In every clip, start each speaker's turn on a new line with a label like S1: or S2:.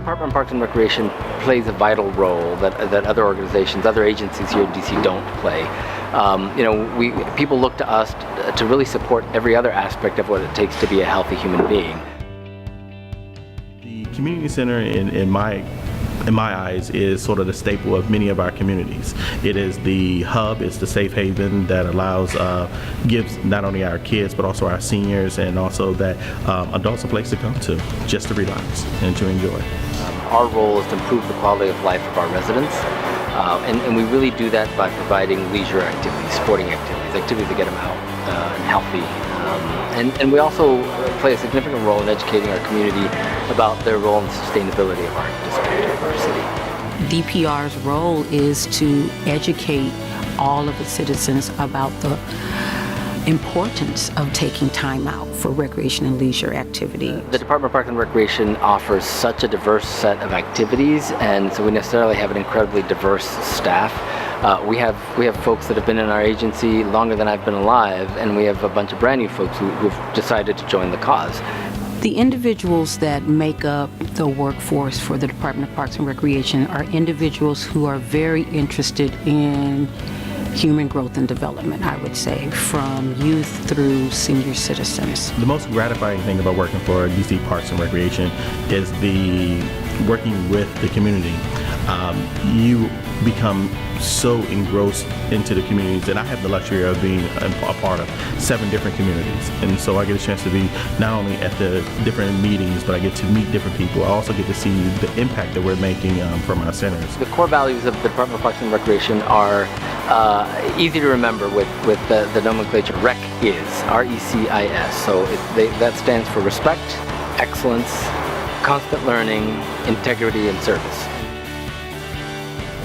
S1: Department of Parks and Recreation plays a vital role that other organizations, other agencies here in DC don't play. People look to us to really support every other aspect of what it takes to be a healthy human being.
S2: The community center, in my eyes, is sort of the staple of many of our communities. It is the hub, it's the safe haven that gives not only our kids but also our seniors and also that adults a place to come to just to relax and to enjoy.
S1: Our role is to improve the quality of life of our residents, and we really do that by providing leisure activities, sporting activities that get them out and healthy. And we also play a significant role in educating our community about their role in the sustainability of our district, of our city.
S3: DPR's role is to educate all of the citizens about the importance of taking time out for recreation and leisure activity.
S1: The Department of Parks and Recreation offers such a diverse set of activities, and so we necessarily have an incredibly diverse staff. We have folks that have been in our agency longer than I've been alive, and we have a bunch of brand new folks who've decided to join the cause.
S3: The individuals that make up the workforce for the Department of Parks and Recreation are individuals who are very interested in human growth and development, I would say, from youth through senior citizens.
S2: The most gratifying thing about working for DC Parks and Recreation is working with the community. You become so engrossed into the communities, and I have the luxury of being a part of 7 different communities, and so I get a chance to be not only at the different meetings, but I get to meet different people. I also get to see the impact that we're making from our centers.
S1: The core values of the Department of Parks and Recreation are easy to remember with the nomenclature. REC is, R-E-C-I-S, so that stands for respect, excellence, constant learning, integrity, and service.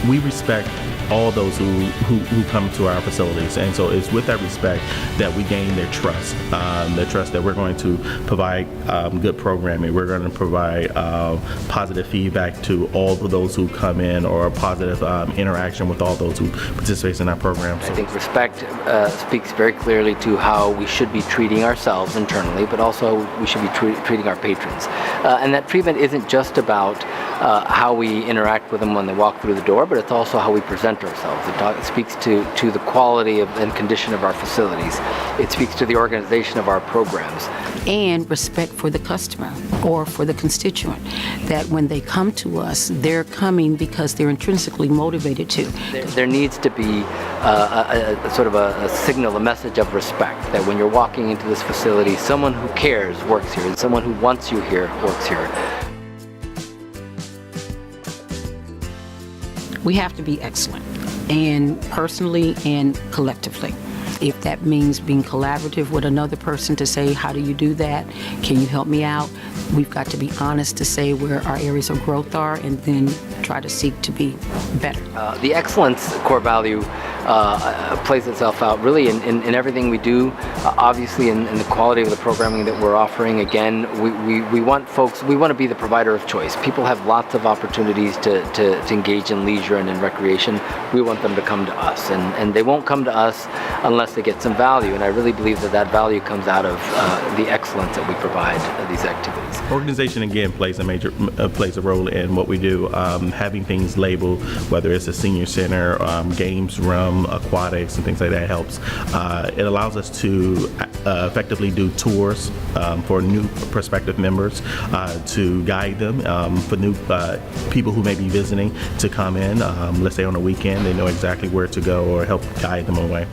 S2: We respect all those who come to our facilities, and so it's with that respect that we gain their trust that we're going to provide good programming, we're going to provide positive feedback to all of those who come in, or a positive interaction with all those who participate in our programs.
S1: I think respect speaks very clearly to how we should be treating ourselves internally, but also we should be treating our patrons. And that treatment isn't just about how we interact with them when they walk through the door, but it's also how we present ourselves. It speaks to the quality and condition of our facilities. It speaks to the organization of our programs.
S3: And respect for the customer or for the constituent, that when they come to us, they're coming because they're intrinsically motivated to.
S1: There needs to be a sort of a signal, a message of respect, that when you're walking into this facility, someone who cares works here, and someone who wants you here works here.
S3: We have to be excellent, and personally and collectively. If that means being collaborative with another person to say, how do you do that? Can you help me out? We've got to be honest to say where our areas of growth are, and then try to seek to be better. The
S1: excellence core value plays itself out really in everything we do. Obviously in the quality of the programming that we're offering. Again, we want to be the provider of choice. People have lots of opportunities to engage in leisure and in recreation. We want them to come to us, and they won't come to us unless they get some value, and I really believe that value comes out of the excellence that we provide these activities.
S2: Organization, again, plays a role in what we do. Having things labeled, whether it's a senior center, games room, aquatics, and things like that helps. It allows us to effectively do tours for new prospective members, to guide them, for new people who may be visiting to come in. Let's say on a weekend, they know exactly where to go, or help guide them away.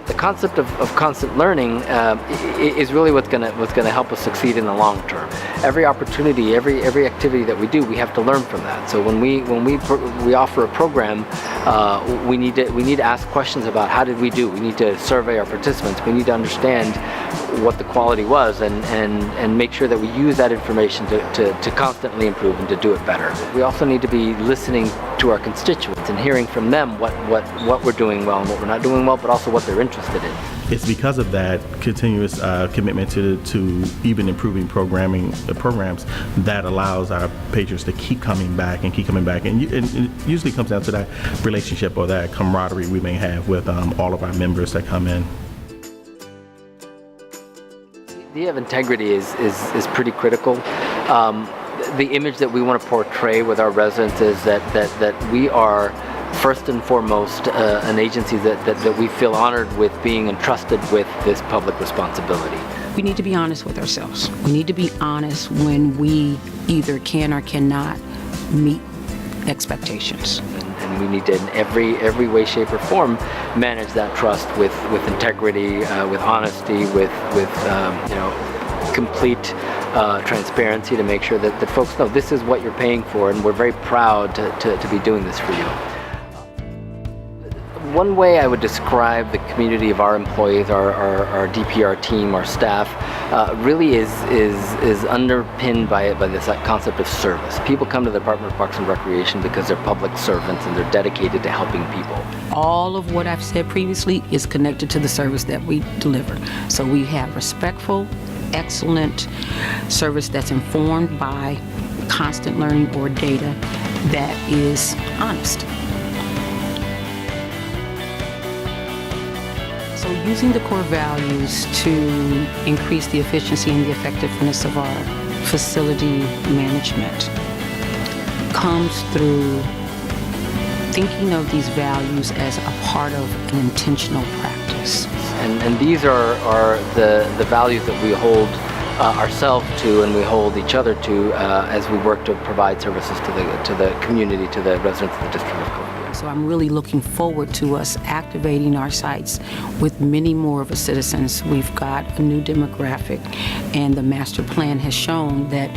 S1: The concept of constant learning is really what's going to help us succeed in the long term. Every opportunity, every activity that we do, we have to learn from that. So when we offer a program, we need to ask questions about how did we do. We need to survey our participants. We need to understand what the quality was, and make sure that we use that information to constantly improve and to do it better. We also need to be listening to our constituents and hearing from them what we're doing well and what we're not doing well, but also what they're interested in.
S2: It's because of that continuous commitment to even improving programs that allows our patrons to keep coming back, and it usually comes down to that relationship or that camaraderie we may have with all of our members that come in. The
S1: idea of integrity is pretty critical. the image that we want to portray with our residents is that we are first and foremost an agency that we feel honored with being entrusted with this public responsibility.
S3: We need to be honest with ourselves. We need to be honest when we either can or cannot meet expectations.
S1: And we need to, in every way, shape, or form, manage that trust with integrity, with honesty, with complete transparency to make sure that folks know this is what you're paying for, and we're very proud to be doing this for you. One way I would describe the community of our employees, our DPR team, our staff, really is underpinned by this concept of service. People come to the Department of Parks and Recreation because they're public servants and they're dedicated to helping people.
S3: All of what I've said previously is connected to the service that we deliver. So we have respectful, excellent service that's informed by constant learning or data that is honest. So using the core values to increase the efficiency and the effectiveness of our facility management comes through thinking of these values as a part of an intentional practice.
S1: And these are the values that we hold ourselves to and we hold each other to as we work to provide services to the community, to the residents of the District of Columbia.
S3: So I'm really looking forward to us activating our sites with many more of the citizens. We've got a new demographic, and the master plan has shown that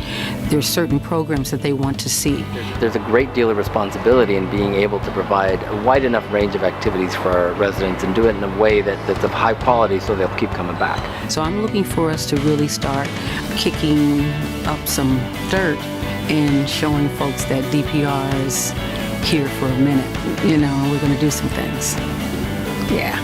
S3: there's certain programs that they want to see.
S1: There's a great deal of responsibility in being able to provide a wide enough range of activities for our residents and do it in a way that's of high quality so they'll keep coming back.
S3: So I'm looking for us to really start kicking up some dirt and showing folks that DPR is here for a minute. We're going to do some things. Yeah.